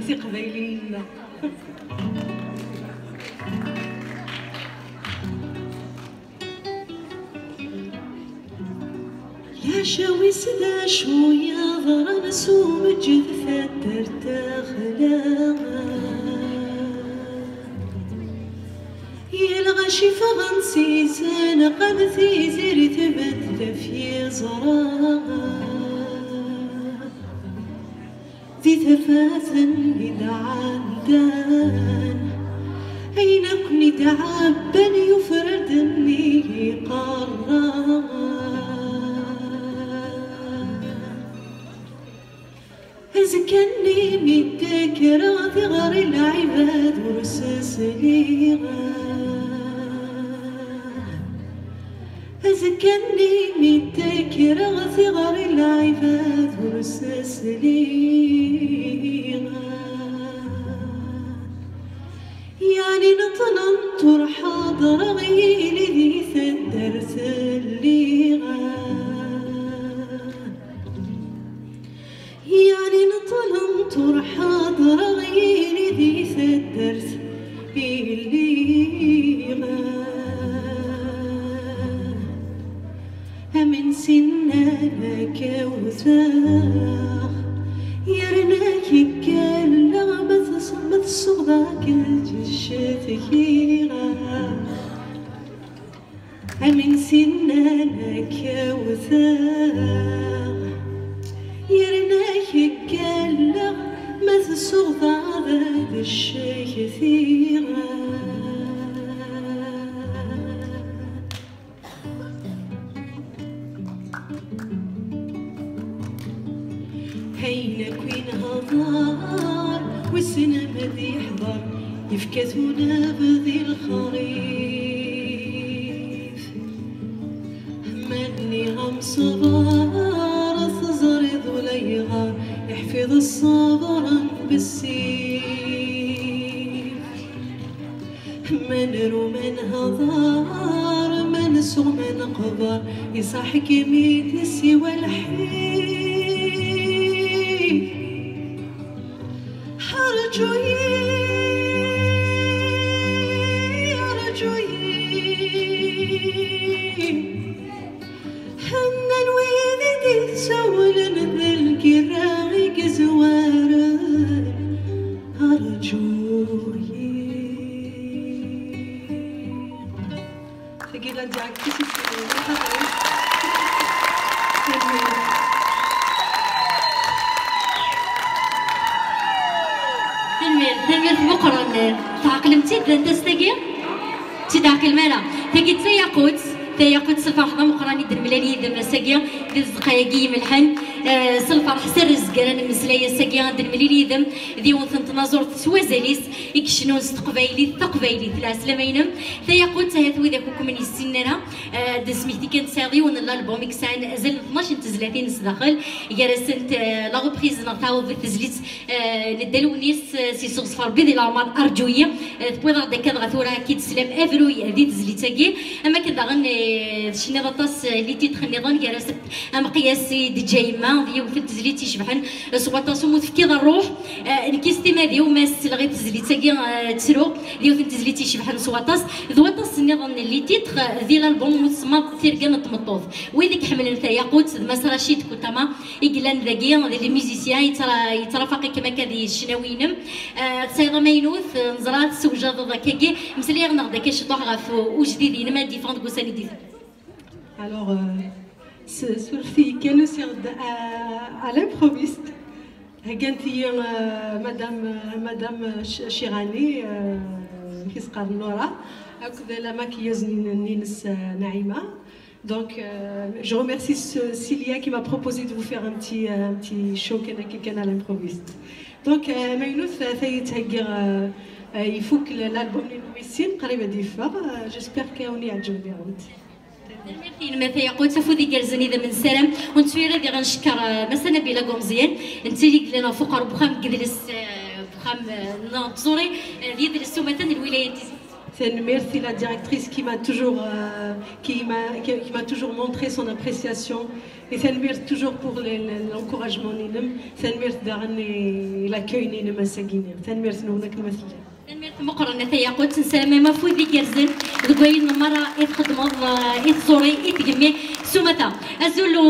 سي قبايلينا. يا شاوي سدا شوية ضرا نسوم جذفة ترتاخلا يلغى شي فغنسي زان قمثي زير تبت في زرا ذي ثفاث إذا عندان أينكني تعبا يفردني قرا أزكني متكرا ثغر العباد ورسس ليغا أزكني متكرا ثغر العباد ورسس ليغا يعني نطننطر حاضر غير ذي ثدرت الليغا يعني نطننطر حاضر غير ذي ثدرت الليغا من سنانك وثاخ يرناك كلا مثل صغاك الجشتك من سنانك وثاخ يرناك كلا مثل صغاك الجشتك هينك وين هضار والسنة مذي يحضر يفكثونا بذي الخريف مني غم صغار تزر ذليغا يحفظ الصبر بالسيف من رو من هضار من سوء من قبر يصحك ميت سوى الحيف حنن ويدي تسولن بالكراغي زوارا أرجوي تقيل أرجعك تنمير بقرا تعقلمتي انت تستقيم تعقل مالا تجي تياقوت الفرحة مقراني درملاني دم ساقيا ديال الزقايقي ملحن الفرح سر زقران مسلايا ساقيا درملاني دم ديون تنازور توازاليس يكشنون استقبايلي ثلا سلامينم تياقوت هاثوي ذاكوكم من السنة دسميتي كانت ساغي ون الالبوم كسان زل 12 تزلاتين داخل يرسنت لا ريبريز نتاعو بالتزليت ندالونيس سي صغصفر بيض العمر ارجويه تبويض داك غثورا كي تسلم افروي هذه تزليتاكي اما كنضغن شنو غطاس اللي تيتخني ظن يرسنت ام قياسي دجايما ديال في التزليت يشبحن سواطاسو متفكير الروح الكيستي مادي وما سلغي تزليتاكي تسرو ديال في التزليت يشبحن سواطاس ذوطاس النظام اللي تيتخ ديال الالبوم متسمى تيركان الطمطوف ويديك حمل نتا ياقوت مسرا شيت كوتاما يقلان ذاكي لي ميوزيسيان يترافقي كما كذي الشناوينم تصايغ ماينوث نزرات سوجا ضاكاكي مسلي غنغدا كيشطوح غاف وجديدين ما ديفوند كوساني ديف. Alors Sophie كانوا سيرد à l'improviste كانت هي مدام شيراني كيسقر نورا هكذا لا ماكياج نينس نعيمه. Donc je remercie Cilia qui m'a proposé de vous faire un petit show كان à l'improviste. Donc ماينوث ثيتهجر يفوك الالبوم اللي نويسين قريبه ديفا جيسبر كاوني يعجبني. ميرسي مثلا قلت فودي جالزني ذا من سلام ونتفير غادي غنشكر مثلا بلا قمزيان انت اللي لنا فقر بخام جلس بخام ناطوري ديال السومتان الولايات. merci la directrice qui m'a toujours montré son appréciation. Et merci toujours pour l'encouragement. Merci d'arner l'accueil de ma sagine. Merci nous merci. merci مقرنة ياقوت نسلم ما فوت ذيك يرزن دقاين مرة يتخدم الله يتصوري يتجمع سمتا أزولو